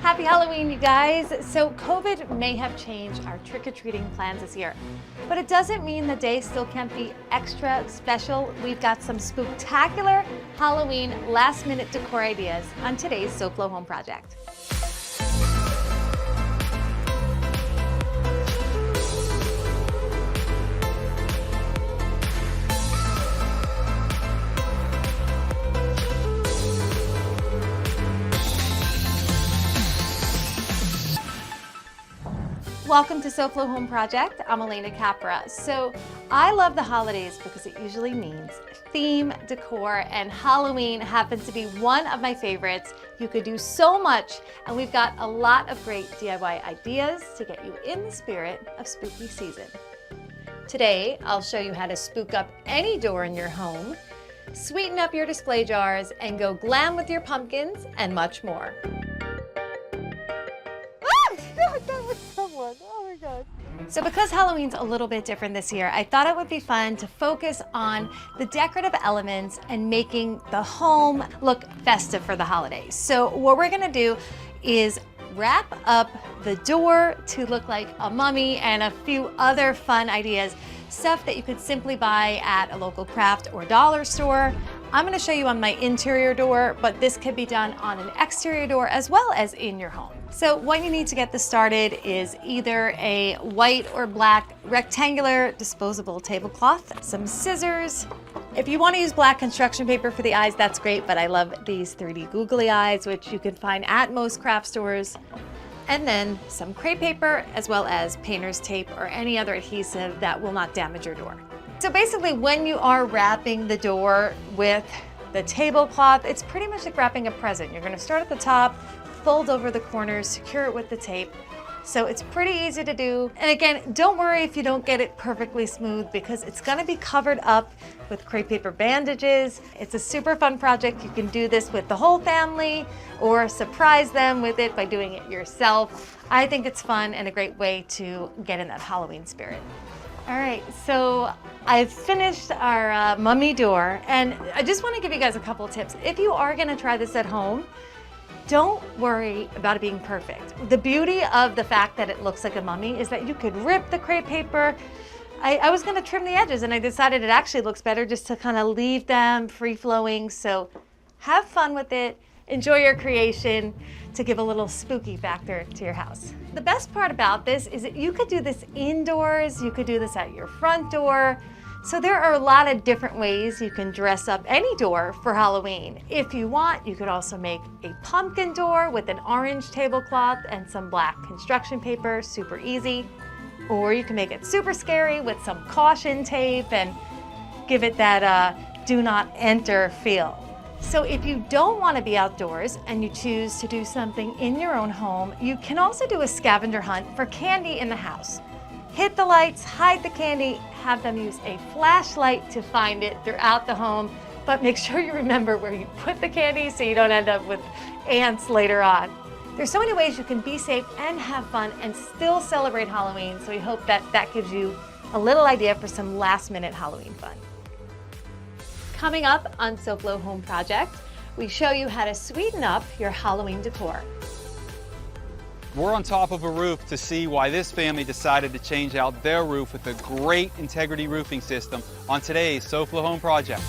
Happy Halloween, you guys. So COVID may have changed our trick-or-treating plans this year, but it doesn't mean the day still can't be extra special. We've got some spook-tacular Halloween last-minute decor ideas on today's SoFlo Home Project. Welcome to SoFlo Home Project. I'm Alena Capra. So I love the holidays because it usually means theme, decor, and Halloween happens to be one of my favorites. You could do so much, and we've got a lot of great DIY ideas to get you in the spirit of spooky season. Today, I'll show you how to spook up any door in your home, sweeten up your display jars, and go glam with your pumpkins, and much more. Oh my God. So because Halloween's a little bit different this year, I thought it would be fun to focus on the decorative elements and making the home look festive for the holidays. So what we're gonna do is wrap up the door to look like a mummy and a few other fun ideas, stuff that you could simply buy at a local craft or dollar store. I'm gonna show you on my interior door, but this could be done on an exterior door as well as in your home. So what you need to get this started is either a white or black rectangular disposable tablecloth, some scissors. If you want to use black construction paper for the eyes, that's great, but I love these 3D googly eyes, which you can find at most craft stores. And then some crepe paper, as well as painter's tape or any other adhesive that will not damage your door. So basically, when you are wrapping the door with the tablecloth, it's pretty much like wrapping a present. You're gonna start at the top, fold over the corners, secure it with the tape. So it's pretty easy to do. And again, don't worry if you don't get it perfectly smooth because it's gonna be covered up with crepe paper bandages. It's a super fun project. You can do this with the whole family or surprise them with it by doing it yourself. I think it's fun and a great way to get in that Halloween spirit. All right, so I've finished our mummy door, and I just wanna give you guys a couple tips. If you are gonna try this at home, don't worry about it being perfect. The beauty of the fact that it looks like a mummy is that you could rip the crepe paper. I was gonna trim the edges and I decided it actually looks better just to kind of leave them free-flowing. So have fun with it, enjoy your creation to give a little spooky factor to your house. The best part about this is that you could do this indoors, you could do this at your front door. So there are a lot of different ways you can dress up any door for Halloween. If you want, you could also make a pumpkin door with an orange tablecloth and some black construction paper, super easy. Or you can make it super scary with some caution tape and give it that do not enter feel. So if you don't want to be outdoors and you choose to do something in your own home, you can also do a scavenger hunt for candy in the house. Hit the lights, hide the candy, have them use a flashlight to find it throughout the home, but make sure you remember where you put the candy so you don't end up with ants later on. There's so many ways you can be safe and have fun and still celebrate Halloween, so we hope that that gives you a little idea for some last-minute Halloween fun. Coming up on SoFlo Home Project, we show you how to sweeten up your Halloween decor. We're on top of a roof to see why this family decided to change out their roof with a great integrity roofing system on today's SoFlo Home Project.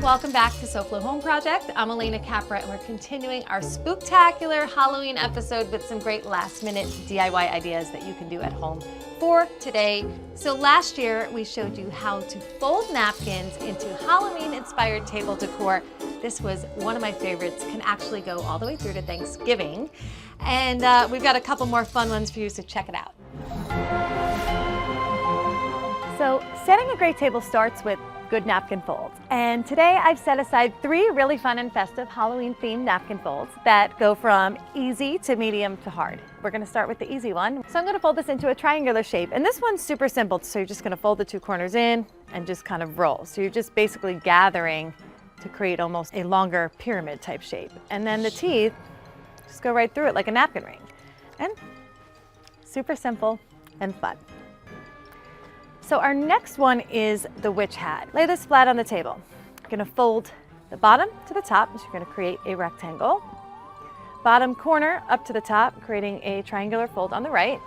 Welcome back to SoFlo Home Project. I'm Alena Capra, and we're continuing our spook-tacular Halloween episode with some great last-minute DIY ideas that you can do at home for today. So last year, we showed you how to fold napkins into Halloween-inspired table decor. This was one of my favorites, can actually go all the way through to Thanksgiving. And we've got a couple more fun ones for you, so check it out. So setting a great table starts with good napkin folds. And today I've set aside 3 really fun and festive Halloween themed napkin folds that go from easy to medium to hard. We're gonna start with the easy one. So I'm gonna fold this into a triangular shape. And this one's super simple. So you're just gonna fold the 2 corners in and just kind of roll. So you're just basically gathering to create almost a longer pyramid type shape. And then the teeth Just go right through it like a napkin ring. And super simple and fun. So our next one is the witch hat. Lay this flat on the table. You're gonna fold the bottom to the top, so you're gonna create a rectangle. Bottom corner up to the top, creating a triangular fold on the right.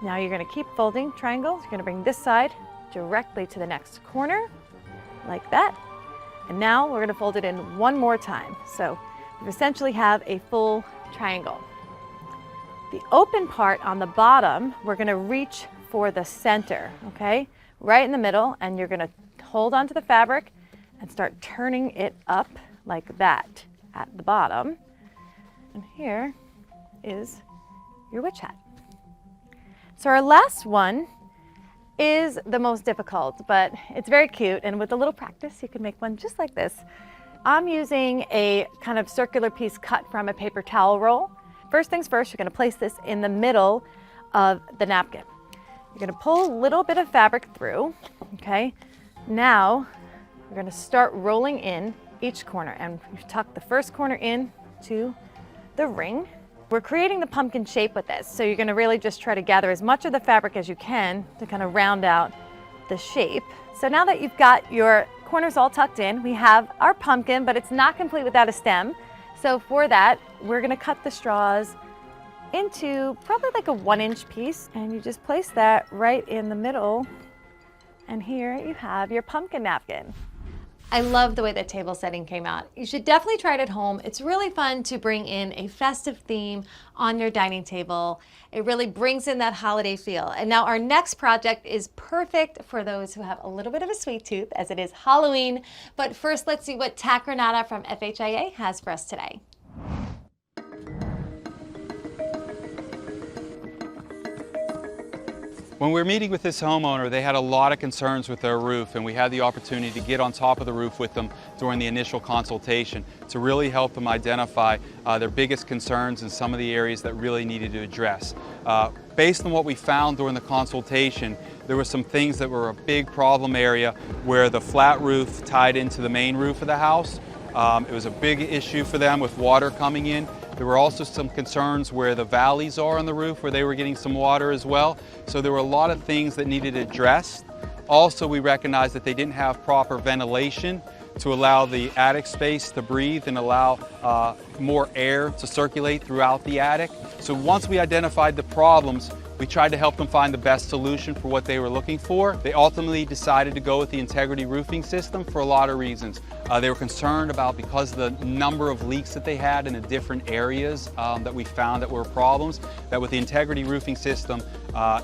Now you're gonna keep folding triangles. You're gonna bring this side directly to the next corner, like that. And now we're gonna fold it in one more time. So we essentially have a full triangle. The open part on the bottom, we're gonna reach for the center, okay? Right in the middle, and you're gonna hold onto the fabric and start turning it up like that at the bottom. And here is your witch hat. So our last one is the most difficult, but it's very cute, and with a little practice, you can make one just like this. I'm using a kind of circular piece cut from a paper towel roll. First things first, you're gonna place this in the middle of the napkin. You're gonna pull a little bit of fabric through, okay? Now, we're gonna start rolling in each corner, and you tuck the first corner in to the ring. We're creating the pumpkin shape with this, so you're gonna really just try to gather as much of the fabric as you can to kind of round out the shape. So now that you've got your corners all tucked in, we have our pumpkin, but it's not complete without a stem. So for that, we're gonna cut the straws into probably like a 1-inch piece, and you just place that right in the middle. And here you have your pumpkin napkin. I love the way the table setting came out. You should definitely try it at home. It's really fun to bring in a festive theme on your dining table. It really brings in that holiday feel. And now our next project is perfect for those who have a little bit of a sweet tooth, as it is Halloween. But first, let's see what Tac Renata from FHIA has for us today. When we were meeting with this homeowner, they had a lot of concerns with their roof, and we had the opportunity to get on top of the roof with them during the initial consultation to really help them identify their biggest concerns and some of the areas that really needed to address. Based on what we found during the consultation, there were some things that were a big problem area where the flat roof tied into the main roof of the house. It was a big issue for them with water coming in. There were also some concerns where the valleys are on the roof, where they were getting some water as well. So there were a lot of things that needed addressed. Also, we recognized that they didn't have proper ventilation to allow the attic space to breathe and allow more air to circulate throughout the attic. So once we identified the problems, we tried to help them find the best solution for what they were looking for. They ultimately decided to go with the integrity roofing system for a lot of reasons. They were concerned about, because of the number of leaks that they had in the different areas that we found that were problems, that with the integrity roofing system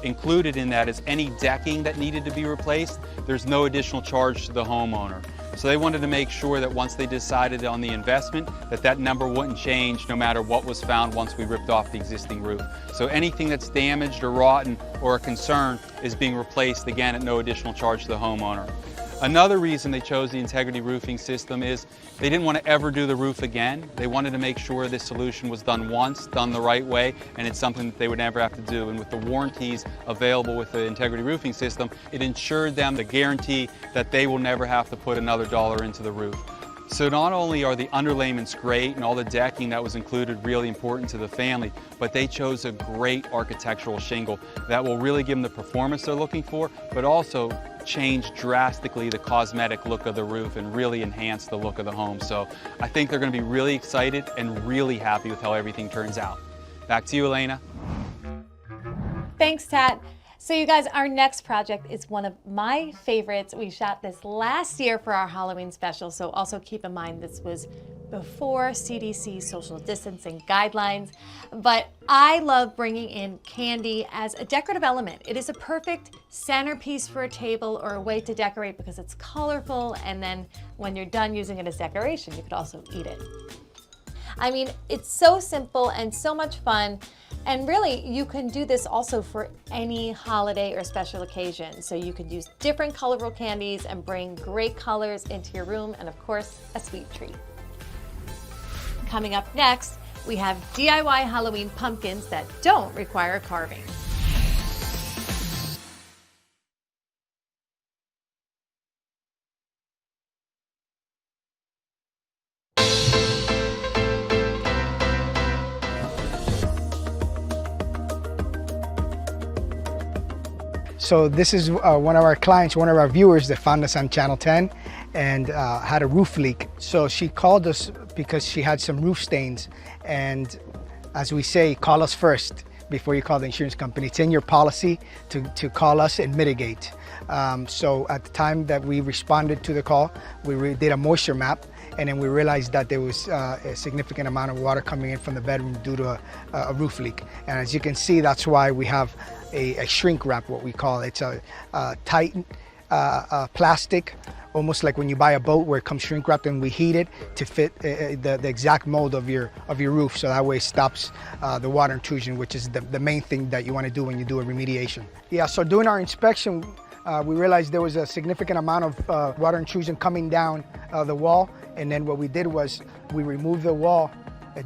included in that is any decking that needed to be replaced, there's no additional charge to the homeowner. So they wanted to make sure that once they decided on the investment, that number wouldn't change no matter what was found once we ripped off the existing roof. So anything that's damaged or rotten or a concern is being replaced, again, at no additional charge to the homeowner. Another reason they chose the integrity roofing system is they didn't want to ever do the roof again. They wanted to make sure this solution was done once, done the right way, and it's something that they would never have to do. And with the warranties available with the integrity roofing system, it ensured them the guarantee that they will never have to put another dollar into the roof. So not only are the underlayments great and all the decking that was included really important to the family, but they chose a great architectural shingle that will really give them the performance they're looking for, but also change drastically the cosmetic look of the roof and really enhance the look of the home. So I think they're going to be really excited and really happy with how everything turns out. Back to you, Alena. Thanks, Tat. So you guys, our next project is one of my favorites. We shot this last year for our Halloween special, so also keep in mind this was before CDC social distancing guidelines. But I love bringing in candy as a decorative element. It is a perfect centerpiece for a table or a way to decorate because it's colorful, and then when you're done using it as decoration, you could also eat it. I mean, it's so simple and so much fun. And really, you can do this also for any holiday or special occasion. So you could use different colorful candies and bring great colors into your room, and of course, a sweet treat. Coming up next, we have DIY Halloween pumpkins that don't require carving. So this is one of our clients, one of our viewers that found us on Channel 10 and had a roof leak. So she called us because she had some roof stains. And as we say, call us first before you call the insurance company. It's in your policy to call us and mitigate. So at the time that we responded to the call, we did a moisture map, and then we realized that there was a significant amount of water coming in from the bedroom due to a roof leak. And as you can see, that's why we have a shrink wrap, what we call it. It's a tight plastic, almost like when you buy a boat where it comes shrink wrapped, and we heat it to fit the exact mold of your roof, so that way it stops the water intrusion, which is the main thing that you want to do when you do a remediation. Yeah, so during our inspection, we realized there was a significant amount of water intrusion coming down the wall, and then what we did was we removed the wall,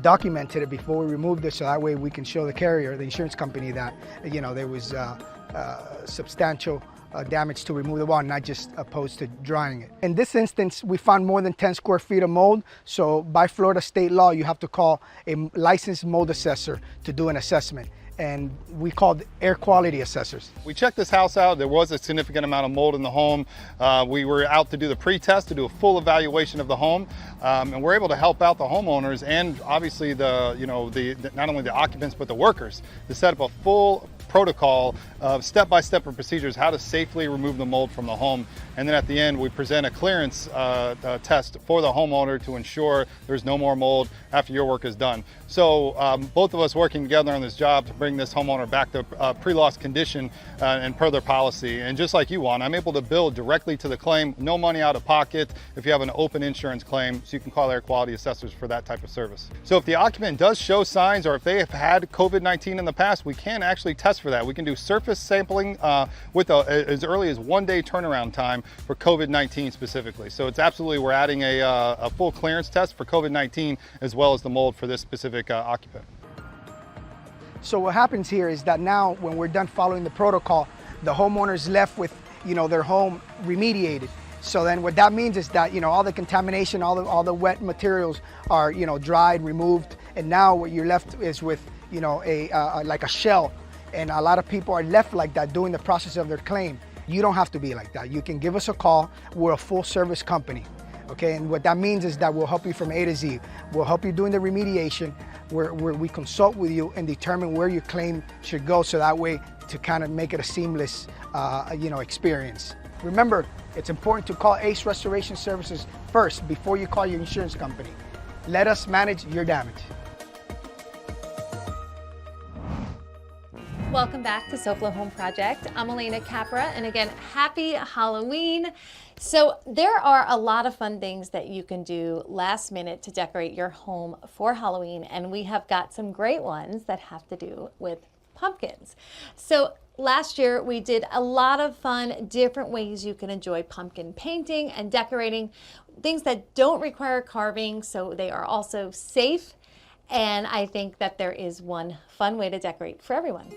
documented it before we removed it, so that way we can show the carrier, the insurance company, that there was substantial damage to remove the wall, not just opposed to drying it. In this instance, we found more than 10 square feet of mold, so by Florida state law, you have to call a licensed mold assessor to do an assessment. And we called air quality assessors. We checked this house out. There was a significant amount of mold in the home. We were out to do the pre-test, to do a full evaluation of the home, and we're able to help out the homeowners and obviously not only the occupants but the workers to set up a full protocol of step-by-step of procedures how to safely remove the mold from the home. And then at the end, we present a clearance test for the homeowner to ensure there's no more mold after your work is done. So both of us working together on this job to bring this homeowner back to pre-loss condition and per their policy. And just like you want, I'm able to bill directly to the claim, no money out of pocket if you have an open insurance claim, so you can call air quality assessors for that type of service. So if the occupant does show signs or if they have had COVID-19 in the past, we can actually test for that. We can do surface sampling with as early as 1 day turnaround time for COVID-19 specifically. So it's absolutely, we're adding a full clearance test for COVID-19 as well as the mold for this specific occupant. So what happens here is that now when we're done following the protocol, the homeowner's left with their home remediated. So then what that means is that all the contamination, all the wet materials are dried, removed, and now what you're left is with like a shell. And a lot of people are left like that during the process of their claim. You don't have to be like that. You can give us a call. We're a full service company. Okay, and what that means is that we'll help you from A to Z. We'll help you doing the remediation, where we consult with you and determine where your claim should go, so that way to kind of make it a seamless experience. Remember, it's important to call Ace Restoration Services first before you call your insurance company. Let us manage your damage. Welcome back to SoFlo Home Project. I'm Alena Capra, and again, happy Halloween. So there are a lot of fun things that you can do last minute to decorate your home for Halloween, and we have got some great ones that have to do with pumpkins. So last year we did a lot of fun, different ways you can enjoy pumpkin painting and decorating, things that don't require carving, so they are also safe. And I think that there is one fun way to decorate for everyone.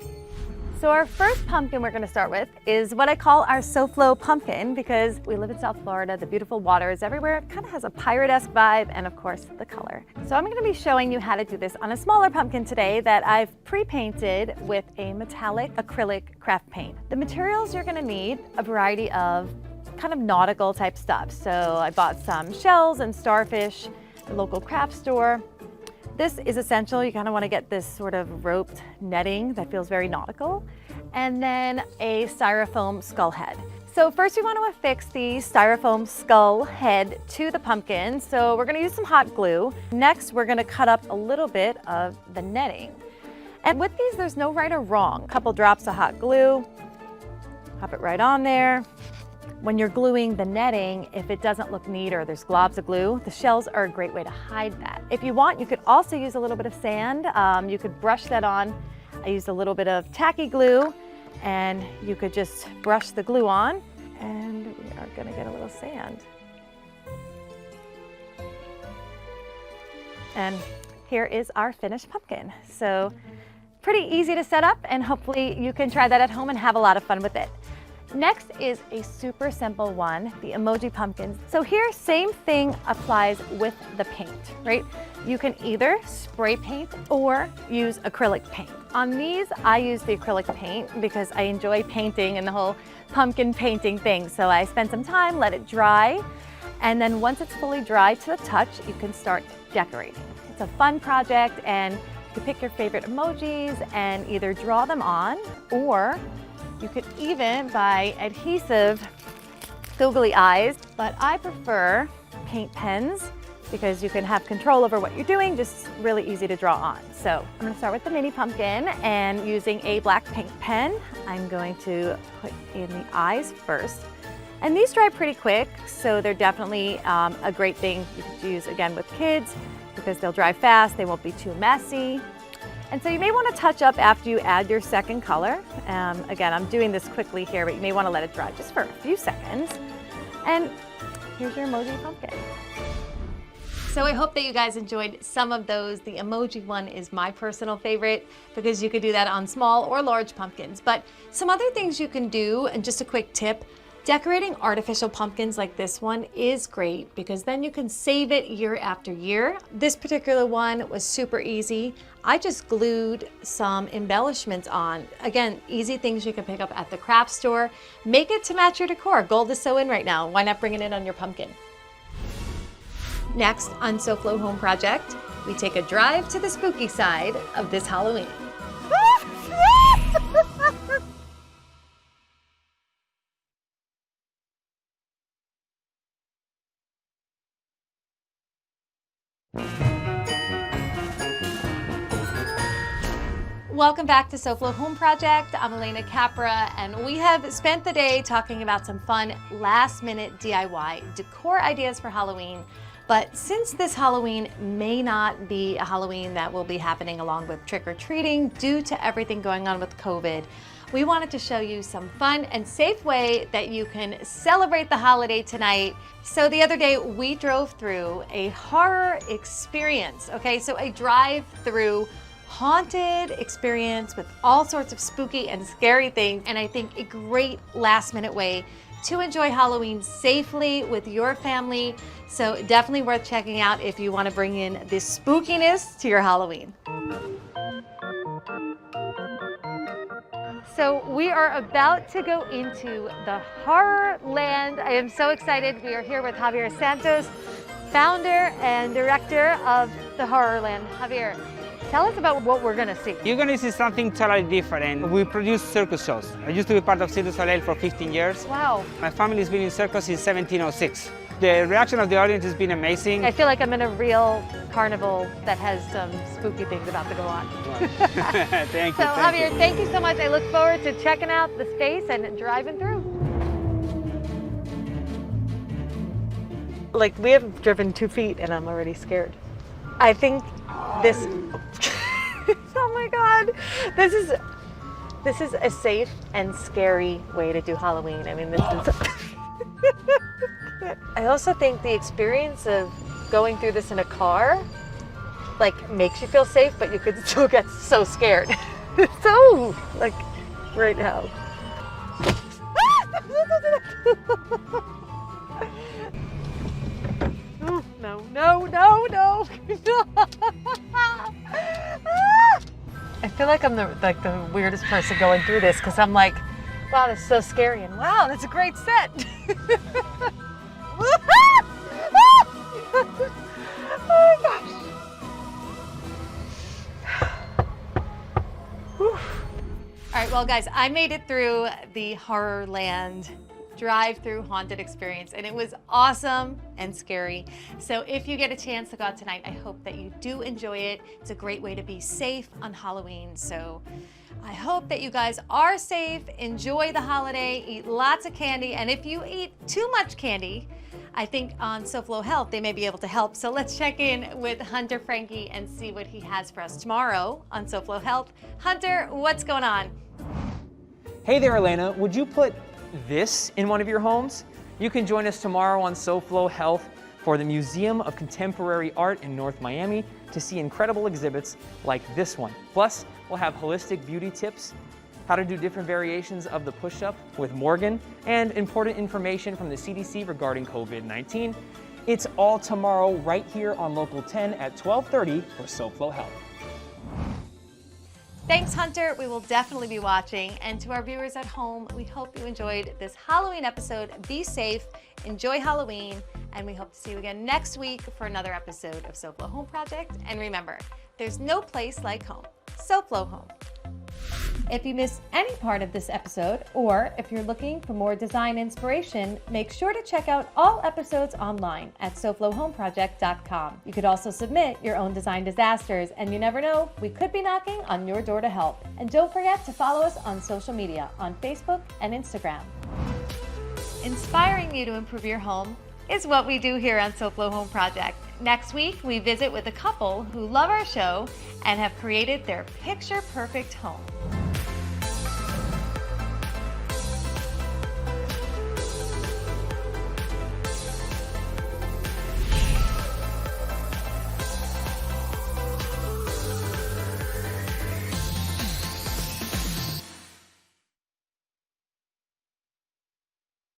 So our first pumpkin we're going to start with is what I call our SoFlo pumpkin, because we live in South Florida, the beautiful water is everywhere. It kind of has a pirate-esque vibe, and of course the color. So I'm going to be showing you how to do this on a smaller pumpkin today that I've pre-painted with a metallic acrylic craft paint. The materials you're going to need a variety of kind of nautical type stuff. So I bought some shells and starfish at the local craft store. This is essential. You kind of want to get this sort of roped netting that feels very nautical, and then a styrofoam skull head. So first we want to affix the styrofoam skull head to the pumpkin. So we're going to use some hot glue. Next, we're going to cut up a little bit of the netting. And with these, there's no right or wrong. A couple drops of hot glue, pop it right on there. When you're gluing the netting, if it doesn't look neat or there's globs of glue, the shells are a great way to hide that. If you want, you could also use a little bit of sand. You could brush that on. I used a little bit of tacky glue, and you could just brush the glue on, and we are gonna get a little sand. And here is our finished pumpkin. So pretty easy to set up, and hopefully you can try that at home and have a lot of fun with it. Next is a super simple one, the emoji pumpkins. So here, same thing applies with the paint, right? You can either spray paint or use acrylic paint. On these, I use the acrylic paint because I enjoy painting and the whole pumpkin painting thing. So I spend some time, let it dry, and then once it's fully dry to the touch, you can start decorating. It's a fun project, and you can pick your favorite emojis and either draw them on, or you could even buy adhesive googly eyes, but I prefer paint pens because you can have control over what you're doing, just really easy to draw on. So I'm gonna start with the mini pumpkin, and using a black paint pen, I'm going to put in the eyes first. And these dry pretty quick, so they're definitely a great thing you could use again with kids because they'll dry fast, they won't be too messy. And so you may want to touch up after you add your second color. Again, I'm doing this quickly here, but you may want to let it dry just for a few seconds. And here's your emoji pumpkin. So I hope that you guys enjoyed some of those. The emoji one is my personal favorite because you could do that on small or large pumpkins. But some other things you can do, and just a quick tip, decorating artificial pumpkins like this one is great because then you can save it year after year. This particular one was super easy. I just glued some embellishments on. Again, easy things you can pick up at the craft store. Make it to match your decor. Gold is so in right now. Why not bring it in on your pumpkin? Next on SoFlo Home Project, we take a drive to the spooky side of this Halloween. Welcome back to SoFlo Home Project. I'm Alena Capra, and we have spent the day talking about some fun last-minute DIY decor ideas for Halloween. But since this Halloween may not be a Halloween that will be happening along with trick-or-treating due to everything going on with COVID, we wanted to show you some fun and safe way that you can celebrate the holiday tonight. So the other day we drove through a horror experience, okay? So a drive-through haunted experience with all sorts of spooky and scary things, and I think a great last-minute way to enjoy Halloween safely with your family. So definitely worth checking out if you want to bring in this spookiness to your Halloween. So we are about to go into the horror land. I am so excited. We are here with Javier Santos, founder and director of the Horror Land. Javier, tell us about what we're going to see. You're going to see something totally different. We produce circus shows. I used to be part of Cirque du Soleil for 15 years. Wow. My family's been in circus since 1706. The reaction of the audience has been amazing. I feel like I'm in a real carnival that has some spooky things about to go on. Thank So you. Javier, thank you so much. I look forward to checking out the space and driving through. Like, we have driven 2 feet and I'm already scared. I think this, oh my God, this is a safe and scary way to do Halloween. I mean, this is, I also think the experience of going through this in a car, like, makes you feel safe, but you could still get so scared. So, like, right now. No, no, no, no. I feel like I'm the weirdest person going through this because I'm like, wow, this is so scary, and wow, that's a great set. Oh my gosh. All right, well guys, I made it through the Horror Land drive-through haunted experience, and it was awesome and scary. So if you get a chance to go out tonight, I hope that you do enjoy it. It's a great way to be safe on Halloween. So I hope that you guys are safe, enjoy the holiday, eat lots of candy, and if you eat too much candy, I think on SoFlo Health, they may be able to help. So let's check in with Hunter Frankie and see what he has for us tomorrow on SoFlo Health. Hunter, what's going on? Hey there, Alena. Would you put this in one of your homes? You can join us tomorrow on SoFlo Health for the Museum of Contemporary Art in North Miami to see incredible exhibits like this one. Plus, we'll have holistic beauty tips how to do different variations of the push-up with Morgan, and important information from the CDC regarding COVID-19. It's all tomorrow right here on Local 10 at 12:30 for SoFlo Health. Thanks, Hunter. We will definitely be watching. And to our viewers at home, we hope you enjoyed this Halloween episode. Be safe, enjoy Halloween, and we hope to see you again next week for another episode of SoFlo Home Project. And remember, there's no place like home. SoFlo Home. If you missed any part of this episode, or if you're looking for more design inspiration, make sure to check out all episodes online at SoFloHomeProject.com. You could also submit your own design disasters, and you never know, we could be knocking on your door to help. And don't forget to follow us on social media on Facebook and Instagram. Inspiring you to improve your home is what we do here on SoFlo Home Project. Next week, we visit with a couple who love our show and have created their picture-perfect home.